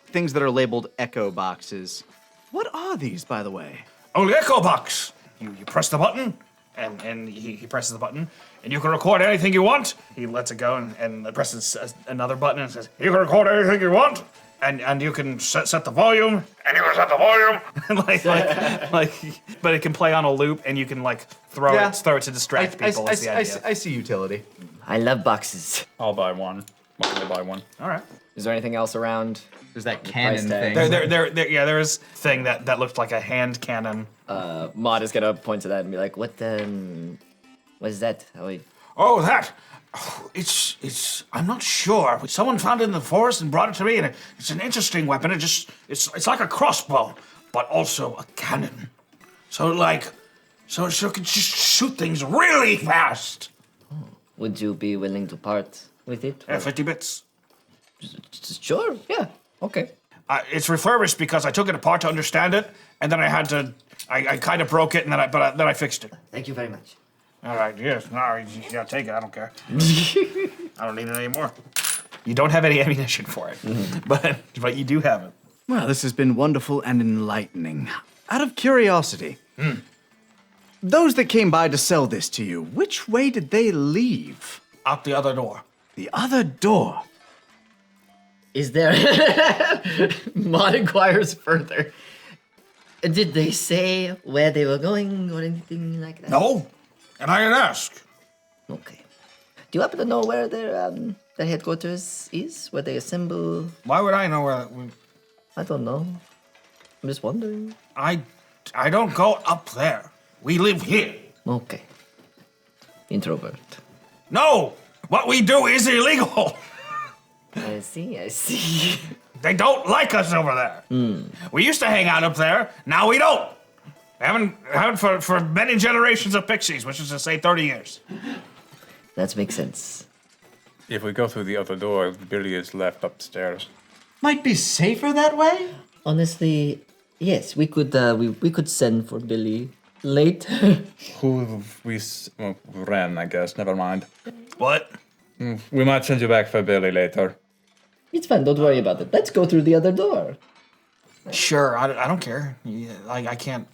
things that are labeled echo boxes. What are these, by the way? Oh, the echo box. You press the button, and he presses the button, and you can record anything you want. He lets it go and presses another button and says, "You can record anything you want." And you can set the volume, and you can set the volume, but it can play on a loop, and you can like throw it to distract people. That's the idea. I see utility. I love boxes. I'll buy one. I'll buy one. All right. Is there anything else around? There's that cannon tag. thing. There is a thing that looked like a hand cannon. Maud is gonna point to that and be like, what is that? Oh, that. I'm not sure. Someone found it in the forest and brought it to me, and it's an interesting weapon. It's like a crossbow, but also a cannon. So it can just shoot things really fast. Would you be willing to part with it? 50 bits. Sure, yeah, okay. It's refurbished because I took it apart to understand it, and then I kind of broke it, and then I fixed it. Thank you very much. All right, yes, no, you gotta take it, I don't care. I don't need it anymore. You don't have any ammunition for it, but you do have it. Well, this has been wonderful and enlightening. Out of curiosity, those that came by to sell this to you, which way did they leave? Out the other door. The other door. Is there... Maud inquires further. Did they say where they were going or anything like that? No, and I didn't ask. Okay. Do you happen to know where their headquarters is? Where they assemble? Why would I know where? I don't know. I'm just wondering. I don't go up there. We live here. Okay. Introvert. No, what we do is illegal. I see. They don't like us over there. We used to hang out up there. Now we don't. Haven't for many generations of pixies, which is to say 30 years. That makes sense. If we go through the other door, Billy is left upstairs. Might be safer that way? Honestly, yes, we could send for Billy later. Ren, I guess. Never mind. What? We might send you back for Billy later. It's fine, don't worry about it. Let's go through the other door. Sure, I don't care. I can't.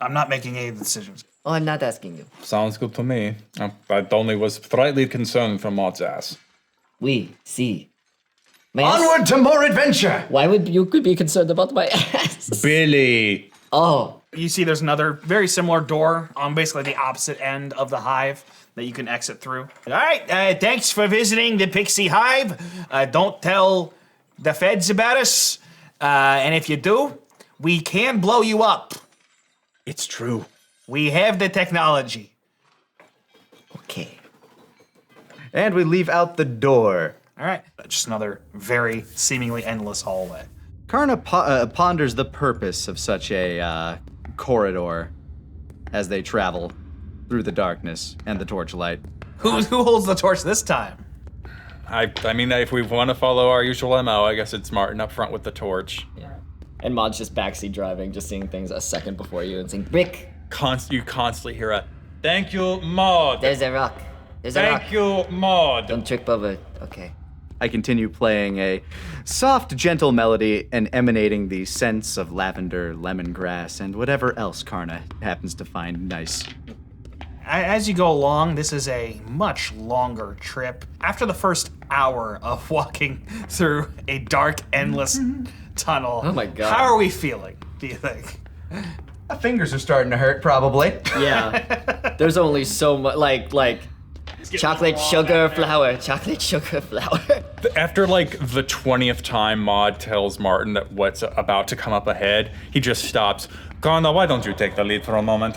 I'm not making any decisions. Oh, I'm not asking you. Sounds good to me. I only was slightly concerned for Maud's ass. We see. Onward to more adventure! Why would you could be concerned about my ass? Billy! Oh, You see there's another very similar door on basically the opposite end of the hive that you can exit through. All right, thanks for visiting the Pixie Hive. Don't tell the feds about us. And if you do, we can blow you up. It's true. We have the technology. okay. And we leave out the door. All right, just another very seemingly endless hallway. Karna ponders the purpose of such a corridor as they travel through the darkness and the torchlight. Who holds the torch this time? I mean, if we want to follow our usual MO, I guess it's Martin up front with the torch. Yeah. And Maud's just backseat driving, just seeing things a second before you and saying, Rick, You constantly hear a, thank you, Maud. there's a rock. There's a rock. Thank you, Maud. Don't trip over it. Okay. I continue playing a soft, gentle melody and emanating the scents of lavender, lemongrass, and whatever else Karna happens to find nice. As you go along, this is a much longer trip. After the first hour of walking through a dark, endless tunnel, Oh my God. how are we feeling, do you think? My fingers are starting to hurt, probably. Yeah. There's only so much, like chocolate sugar flour. After like the 20th time Maud tells Martin that what's about to come up ahead, he just stops. Karna, why don't you take the lead for a moment?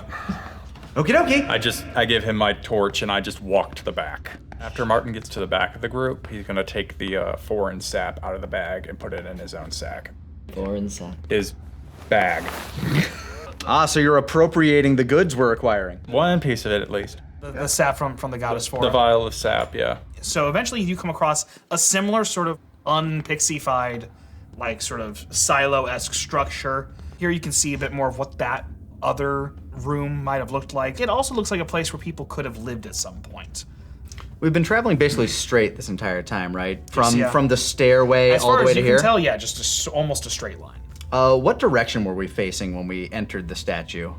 Okie dokie. I give him my torch and I just walk to the back. After Martin gets to the back of the group, he's gonna take the foreign sap out of the bag and put it in his own sack. Foreign sap. His bag. So you're appropriating the goods we're acquiring. One piece of it at least. The sap from the goddess The form. vial of sap, yeah. So eventually you come across a similar sort of unpixified, like sort of silo-esque structure. Here you can see a bit more of what that other room might have looked like. It also looks like a place where people could have lived at some point. We've been traveling basically straight this entire time, right? yeah. From the stairway As all far the way as to you here. can tell, yeah, just almost a straight line. What direction were we facing when we entered the statue?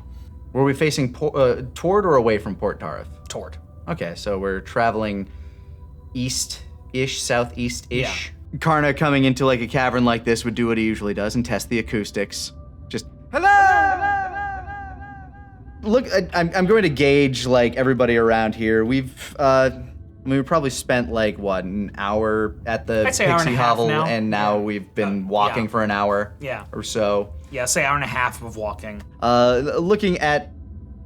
Were we facing toward or away from Port Tarif? Toward. Okay, so we're traveling east-ish, southeast-ish. Yeah. Karna coming into like a cavern like this would do what he usually does and test the acoustics. Just, hello! Look, I'm going to gauge like everybody around here. We probably spent like what, an hour at the I'd say hour and a Pixie half Hovel, now. and now we've been walking yeah. for an hour Yeah. or so. Yeah, say hour and a half of walking. Looking at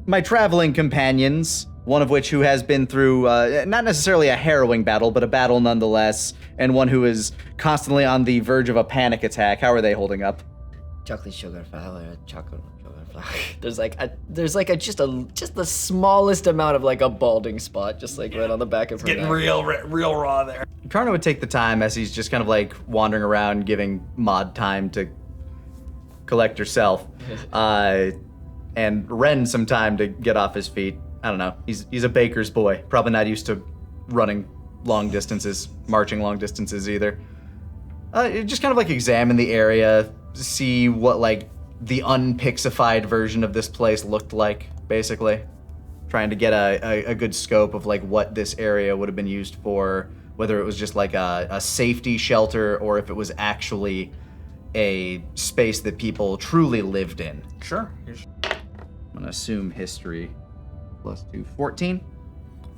my traveling companions, one of which who has been through not necessarily a harrowing battle, but a battle nonetheless, and one who is constantly on the verge of a panic attack. How are they holding up? Chocolate sugar flour, chocolate sugar flour. There's just the smallest amount of like a balding spot, just like right on the back of her Getting neck. real raw there. Karna would take the time as he's just kind of like wandering around, giving Maud time to collect herself, and Ren some time to get off his feet. I don't know. He's a baker's boy, probably not used to running long distances, marching long distances either. Just kind of like examine the area, see what like the unpixified version of this place looked like, basically. Trying to get a good scope of like what this area would have been used for, whether it was just like a safety shelter or if it was actually a space that people truly lived in. Sure. I'm gonna assume history +2, 14.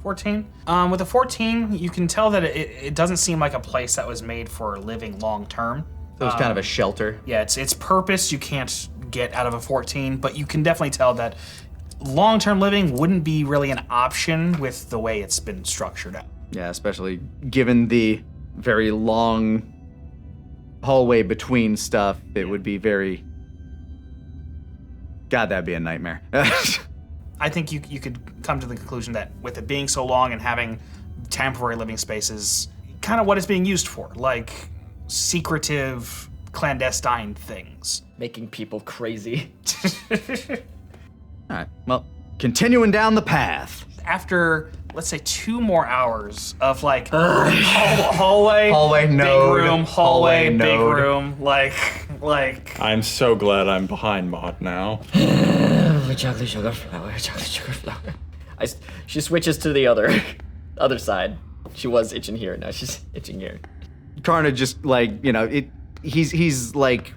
14. With a 14, you can tell that it doesn't seem like a place that was made for living long term. So it was kind of a shelter. Yeah, its purpose you can't get out of a 14, but you can definitely tell that long-term living wouldn't be really an option with the way it's been structured out. Yeah, especially given the very long hallway between stuff, it would be very... God, that'd be a nightmare. I think you could come to the conclusion that with it being so long and having temporary living spaces, kind of what it's being used for, like secretive, clandestine things. Making people crazy. All right, well, continuing down the path. After, let's say, 2 more hours of like hallway, Hallway, node. big room, hallway, big node. room, like. I'm so glad I'm behind Maud now. Chocolate sugar flour, chocolate sugar flour. She switches to the other side. She was itching here, now she's itching here. Karna just like, he's like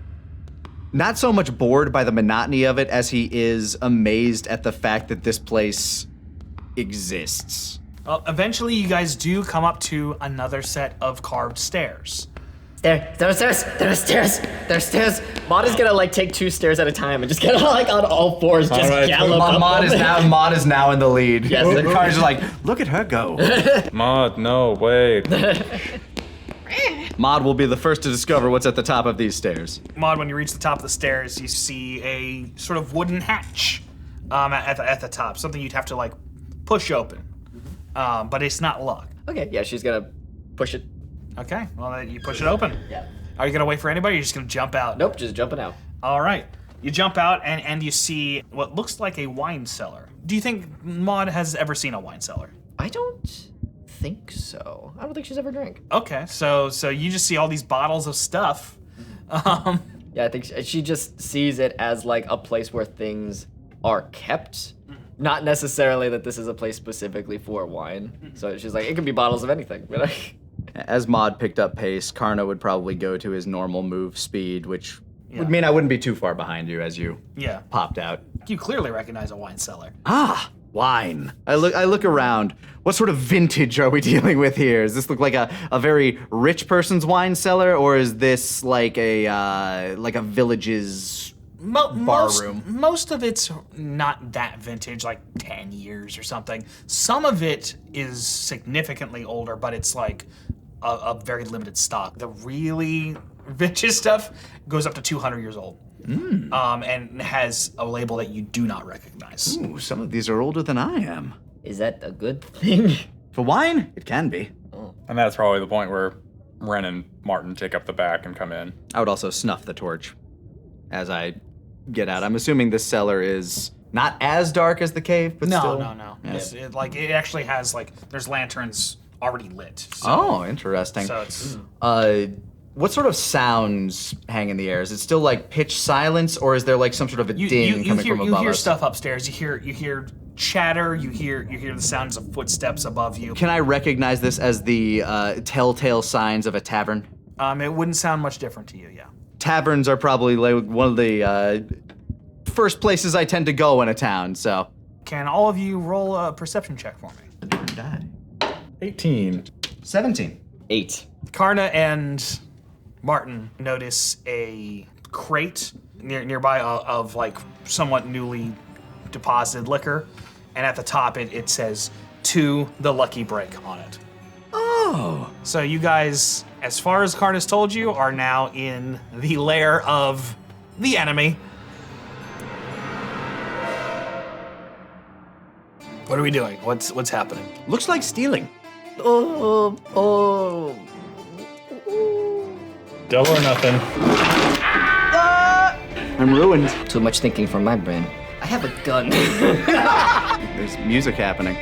not so much bored by the monotony of it as he is amazed at the fact that this place exists. Well, eventually you guys do come up to another set of carved stairs. There are stairs. Maud is gonna like take 2 stairs at a time and just get like on all fours, just right, gallop up. Maud is now in the lead. Yes. And Karna's just like, look at her go. Maud, no, wait. Maud will be the first to discover what's at the top of these stairs. Maud, when you reach the top of the stairs, you see a sort of wooden hatch at the top, something you'd have to like push open, but it's not locked. Okay, yeah, she's gonna push it. Okay, well then you push it open. Yeah. Are you gonna wait for anybody? Or you're just gonna jump out? Nope, just jumping out. All right, you jump out and you see what looks like a wine cellar. Do you think Maud has ever seen a wine cellar? I don't think so. I don't think she's ever drank. Okay, so you just see all these bottles of stuff. Yeah, I think she just sees it as like a place where things are kept. Not necessarily that this is a place specifically for wine. So she's like, it could be bottles of anything. But As Maud picked up pace, Karna would probably go to his normal move speed, which would mean I wouldn't be too far behind you as you popped out. You clearly recognize a wine cellar. Ah, wine. I look around. What sort of vintage are we dealing with here? Does this look like a very rich person's wine cellar, or is this like a village's bar room? Most of it's not that vintage, like 10 years or something. Some of it is significantly older, but it's like a very limited stock. The really vintage stuff goes up to 200 years old. And has a label that you do not recognize. Ooh, some of these are older than I am. is that a good thing? For wine, it can be. And that's probably the point where Ren and Martin take up the back and come in. I would also snuff the torch as I get out. I'm assuming this cellar is not as dark as the cave, but still. No. Yeah. It actually has there's lanterns already lit. So, Oh, interesting. So it's What sort of sounds hang in the air? Is it still like pitch silence, or is there like some sort of a ding coming from above You hear us? stuff upstairs. You hear chatter. You hear the sounds of footsteps above you. Can I recognize this as the telltale signs of a tavern? It wouldn't sound much different to you, yeah. Taverns are probably like one of the first places I tend to go in a town, so. Can all of you roll a perception check for me? A different die. 18. 17. 8. Karna and Martin notice a crate nearby of like somewhat newly deposited liquor, and at the top it says "To the Lucky Break" on it. Oh. So you guys, as far as Karna's told you, are now in the lair of the enemy. What are we doing? What's happening? Looks like stealing. Oh. Double or nothing. I'm ruined. Too much thinking for my brain. I have a gun. There's music happening.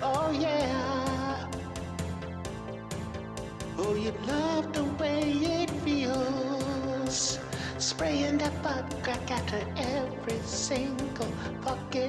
Oh yeah. Oh, you love the way it feels. Spraying that butt crack after every single fucking